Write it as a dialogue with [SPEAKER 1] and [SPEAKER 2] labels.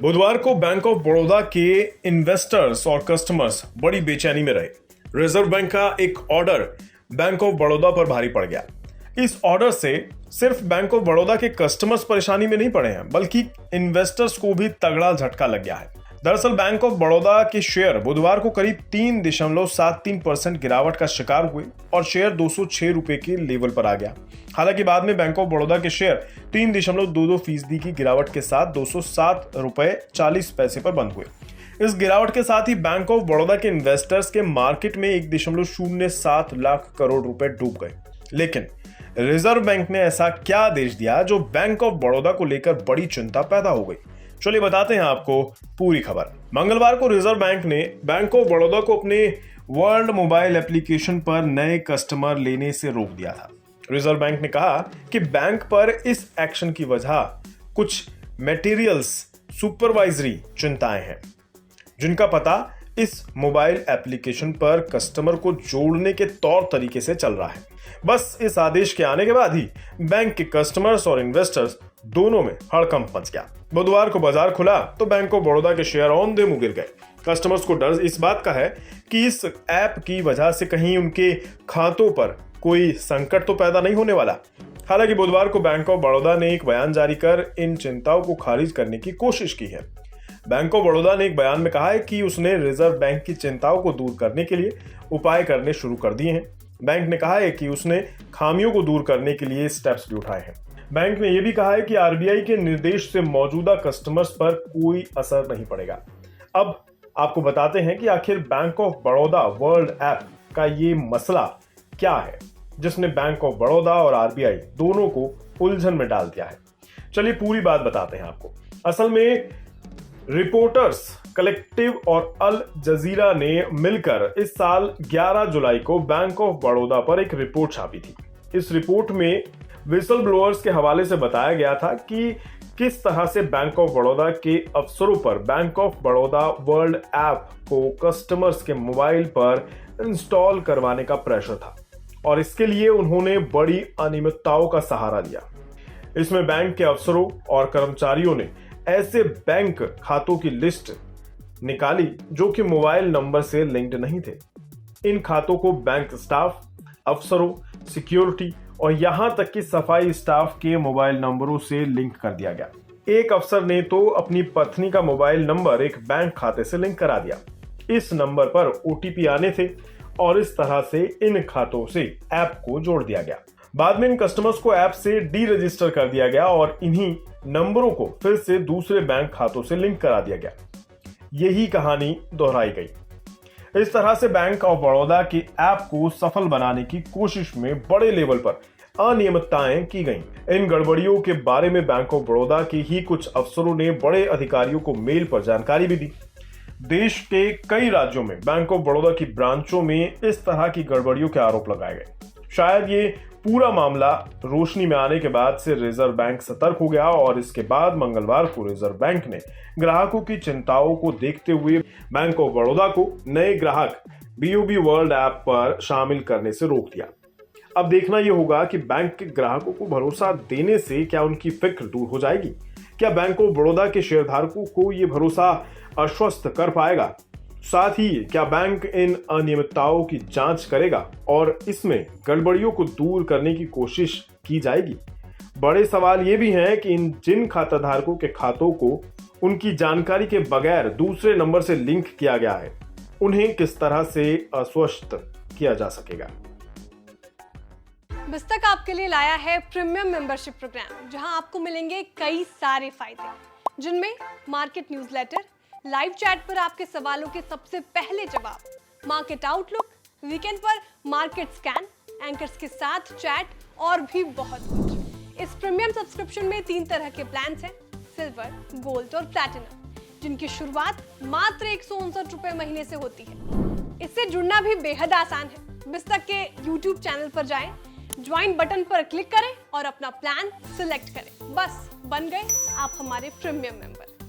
[SPEAKER 1] बुधवार को bank of Baroda के इन्वेस्टर्स और कस्टमर्स बड़ी बेचैनी में रहे। रिजर्व बैंक का एक ऑर्डर बैंक ऑफ बड़ौदा पर भारी पड़ गया। इस ऑर्डर से सिर्फ बैंक ऑफ बड़ौदा के कस्टमर्स परेशानी में नहीं पड़े हैं, बल्कि इन्वेस्टर्स को भी तगड़ा झटका लग गया है। दरअसल बैंक ऑफ बड़ौदा के शेयर बुधवार को करीब 3.73% गिरावट का शिकार हुए और शेयर 206 रुपए के लेवल पर आ गया। हालांकि बाद में बैंक ऑफ बड़ौदा के शेयर 3.22% की गिरावट के साथ 207 रुपए 40 पैसे पर बंद हुए। इस गिरावट के साथ ही बैंक ऑफ बड़ौदा के इन्वेस्टर्स के मार्केट में 1.07 लाख करोड़ रुपए डूब गए। लेकिन रिजर्व बैंक ने ऐसा क्या आदेश दिया जो बैंक ऑफ बड़ौदा को लेकर बड़ी चिंता पैदा हो गई? चलिए बताते हैं आपको पूरी खबर। मंगलवार को रिजर्व बैंक ने बैंक ऑफ बड़ौदा को अपने वर्ल्ड मोबाइल एप्लीकेशन पर नए कस्टमर लेने से रोक दिया था। रिजर्व बैंक ने कहा कि बैंक पर इस एक्शन की वजह कुछ मटेरियल्स सुपरवाइजरी चिंताएं हैं, जिनका पता इस मोबाइल एप्लीकेशन पर कस्टमर को जोड़ने के तौर तरीके से चल रहा है। बस इस आदेश के आने के बाद ही बैंक के कस्टमर्स और इन्वेस्टर्स दोनों में हड़कंप मच गया। बुधवार को बाजार खुला तो बैंक ऑफ बड़ौदा के शेयर औंधे मुँह गिर गए। कस्टमर्स को डर इस बात का है कि इस ऐप की वजह से कहीं उनके खातों पर कोई संकट तो पैदा नहीं होने वाला। हालांकि बुधवार को बैंक ऑफ बड़ौदा ने एक बयान जारी कर इन चिंताओं को खारिज करने की कोशिश की है। बैंक ऑफ बड़ौदा ने एक बयान में कहा है कि उसने रिजर्व बैंक की चिंताओं को दूर करने के लिए उपाय करने शुरू कर दिए हैं। बैंक ने कहा है कि उसने खामियों को दूर करने के लिए स्टेप्स भी उठाए हैं। बैंक ने यह भी कहा है कि आरबीआई के निर्देश से मौजूदा कस्टमर्स पर कोई असर नहीं पड़ेगा। अब आपको बताते हैं कि आखिर bank of Baroda world app का ये मसला क्या है, जिसने बैंक ऑफ बड़ौदा और आरबीआई दोनों को उलझन में डाल दिया है। चलिए पूरी बात बताते हैं आपको। असल में रिपोर्टर्स कलेक्टिव और अल जजीरा ने मिलकर इस साल 11 जुलाई को बैंक ऑफ बड़ौदा पर एक रिपोर्ट छापी थी। इस रिपोर्ट में विसल ब्लोअर्स के हवाले से बताया गया था कि किस तरह से बैंक ऑफ बड़ौदा के अफसरों पर bank of Baroda world app को कस्टमर्स के मोबाइल पर इंस्टॉल करवाने का प्रेशर था और इसके लिए उन्होंने बड़ी अनियमितताओं का सहारा लिया। इसमें बैंक के अफसरों और कर्मचारियों ने ऐसे बैंक खातों की लिस्ट निकाली जो कि मोबाइल नंबर से लिंक्ड नहीं थे। इन खातों को बैंक स्टाफ, अफसरों, सिक्योरिटी और यहां तक कि सफाई स्टाफ के मोबाइल नंबरों से लिंक कर दिया गया। एक अफसर ने तो अपनी पत्नी का मोबाइल नंबर एक बैंक खाते से लिंक करा दिया। इस नंबर पर ओटीपी आने थे और इस तरह से इन खातों से ऐप को जोड़ दिया गया। बाद में इन कस्टमर्स को ऐप से डी रजिस्टर कर दिया गया और इन्हीं नंबरों को फिर से दूसरे बैंक खातों से लिंक करा दिया गया। यही कहानी दोहराई गई। इस तरह से बैंक ऑफ बड़ौदा के ऐप को सफल बनाने की कोशिश में बड़े लेवल पर अनियमितताएं की गईं। इन गड़बड़ियों के बारे में बैंक ऑफ बड़ौदा के ही कुछ अफसरों ने बड़े अधिकारियों को मेल पर जानकारी भी दी। देश के कई राज्यों में बैंक ऑफ बड़ौदा की ब्रांचों में इस तरह की गड़बड़ियों के आरोप लगाए गए। शायद ये पूरा मामला रोशनी में आने के बाद से रिजर्व बैंक सतर्क हो गया और इसके बाद मंगलवार को रिजर्व बैंक ने ग्राहकों की चिंताओं को देखते हुए बैंक ऑफ बड़ौदा को नए ग्राहक बीओबी वर्ल्ड ऐप पर शामिल करने से रोक दिया। अब देखना यह होगा कि बैंक के ग्राहकों को भरोसा देने से क्या उनकी फिक्र दूर हो जाएगी। क्या बैंक ऑफ बड़ौदा के शेयरधारकों को यह भरोसा आश्वस्त कर पाएगा? साथ ही क्या बैंक इन अनियमितताओं की जांच करेगा और इसमें गड़बड़ियों को दूर करने की कोशिश की जाएगी? बड़े सवाल ये भी हैं कि इन जिन खाताधारकों के खातों को उनकी जानकारी के बगैर दूसरे नंबर से लिंक किया गया है, उन्हें किस तरह से आश्वस्त किया जा सकेगा।
[SPEAKER 2] बिस्तक आपके लिए लाया है प्रीमियम मेंबरशिप प्रोग्राम, जहां आपको मिलेंगे कई सारे फायदे, जिनमें मार्केट न्यूज़लेटर, लाइव चैट पर आपके सवालों के सबसे पहले जवाब, मार्केट आउटलुक, वीकेंड पर मार्केट स्कैन, एंकर्स के साथ चैट और भी बहुत कुछ। इस प्रीमियम सब्सक्रिप्शन में 3 तरह के प्लान्स हैं, सिल्वर, गोल्ड और प्लैटिनम, जिनकी शुरुआत मात्र 159 रुपए महीने से होती है। इससे जुड़ना भी बेहद आसान है। बिस्तक के यूट्यूब चैनल पर जाएं, ज्वाइन बटन पर क्लिक करें और अपना प्लान सिलेक्ट करें। बस बन गए आप हमारे प्रीमियम मेंबर।